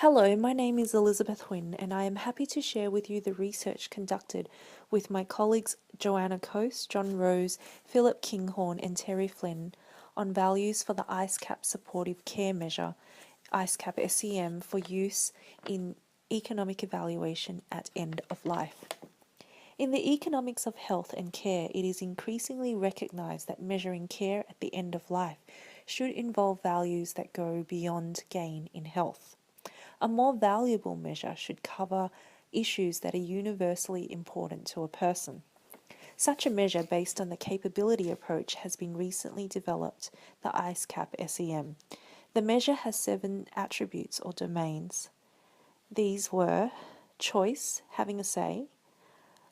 Hello, my name is Elizabeth Wynne, and I am happy to share with you the research conducted with my colleagues Joanna Coase, John Rose, Philip Kinghorn, and Terry Flynn on values for the IceCap Supportive Care Measure, IceCap SEM, for use in economic evaluation at end of life. In the economics of health and care, it is increasingly recognised that measuring care at the end of life should involve values that go beyond gain in health. A more valuable measure should cover issues that are universally important to a person. Such a measure based on the capability approach has been recently developed, the IceCap SEM. The measure has 7 attributes or domains. These were choice, having a say,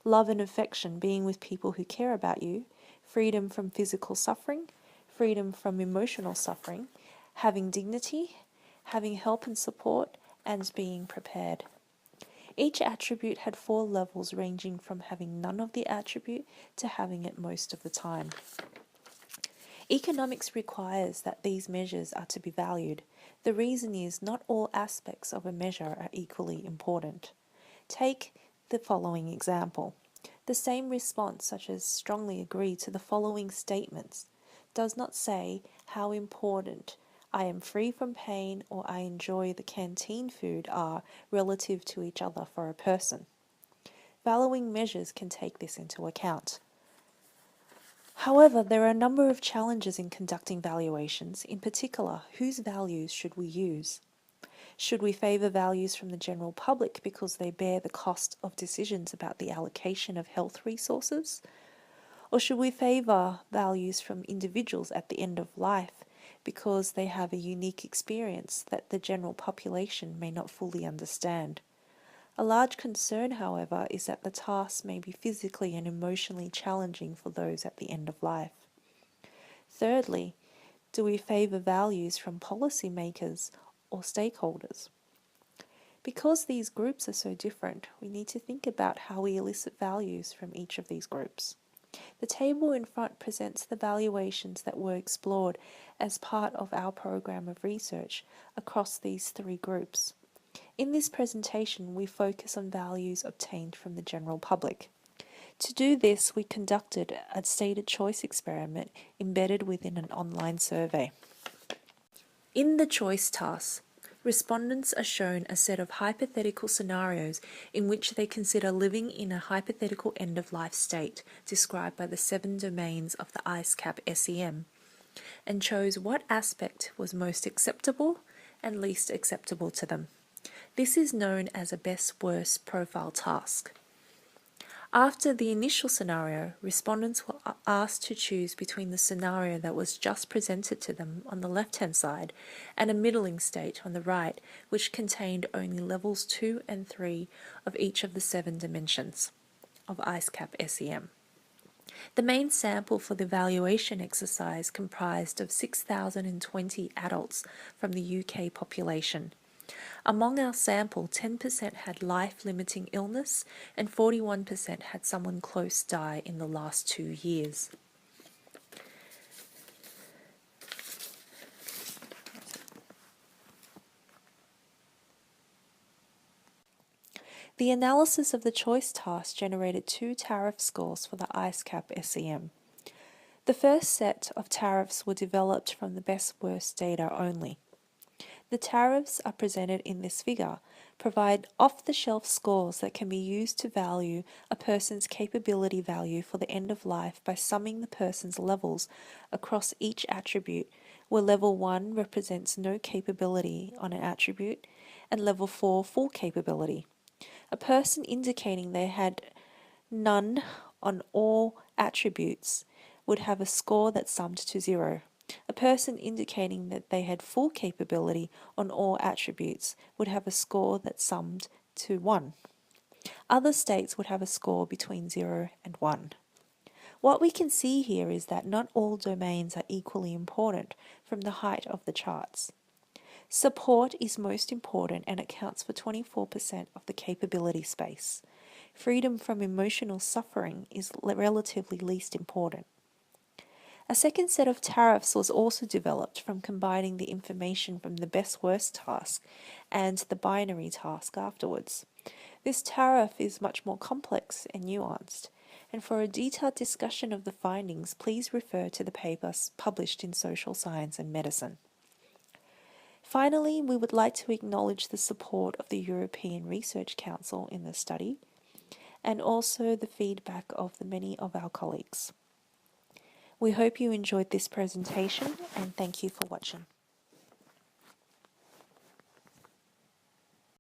love and affection, being with people who care about you, freedom from physical suffering, freedom from emotional suffering, having dignity, having help and support, and being prepared. Each attribute had 4 levels ranging from having none of the attribute to having it most of the time. Economics requires that these measures are to be valued. The reason is not all aspects of a measure are equally important. Take the following example. The same response, such as strongly agree to the following statements, does not say how important I am free from pain or I enjoy the canteen food are relative to each other for a person. Valuing measures can take this into account. However, there are a number of challenges in conducting valuations. In particular, whose values should we use? Should we favour values from the general public because they bear the cost of decisions about the allocation of health resources? Or should we favour values from individuals at the end of life because they have a unique experience that the general population may not fully understand? A large concern, however, is that the task may be physically and emotionally challenging for those at the end of life. Thirdly, do we favour values from policymakers or stakeholders? Because these groups are so different, we need to think about how we elicit values from each of these groups. The table in front presents the valuations that were explored as part of our program of research across these 3 groups. In this presentation, we focus on values obtained from the general public. To do this, we conducted a stated choice experiment embedded within an online survey. In the choice task, respondents are shown a set of hypothetical scenarios in which they consider living in a hypothetical end-of-life state described by the 7 domains of the IceCap SEM, and chose what aspect was most acceptable and least acceptable to them. This is known as a best-worst profile task. After the initial scenario, respondents were asked to choose between the scenario that was just presented to them on the left-hand side and a middling state on the right, which contained only levels 2 and 3 of each of the 7 dimensions of IceCap SEM. The main sample for the evaluation exercise comprised of 6,020 adults from the UK population. Among our sample, 10% had life-limiting illness and 41% had someone close die in the last 2 years. The analysis of the choice task generated 2 tariff scores for the IceCap SEM. The first set of tariffs were developed from the best-worst data only. The tariffs are presented in this figure, provide off-the-shelf scores that can be used to value a person's capability value for the end of life by summing the person's levels across each attribute, where level 1 represents no capability on an attribute and level 4 full capability. A person indicating they had none on all attributes would have a score that summed to 0. A person indicating that they had full capability on all attributes would have a score that summed to 1. Other states would have a score between 0 and 1. What we can see here is that not all domains are equally important from the height of the charts. Support is most important and accounts for 24% of the capability space. Freedom from emotional suffering is relatively least important. A second set of tariffs was also developed from combining the information from the best-worst task and the binary task afterwards. This tariff is much more complex and nuanced, and for a detailed discussion of the findings, please refer to the papers published in Social Science and Medicine. Finally, we would like to acknowledge the support of the European Research Council in the study, and also the feedback of the many of our colleagues. We hope you enjoyed this presentation, and thank you for watching.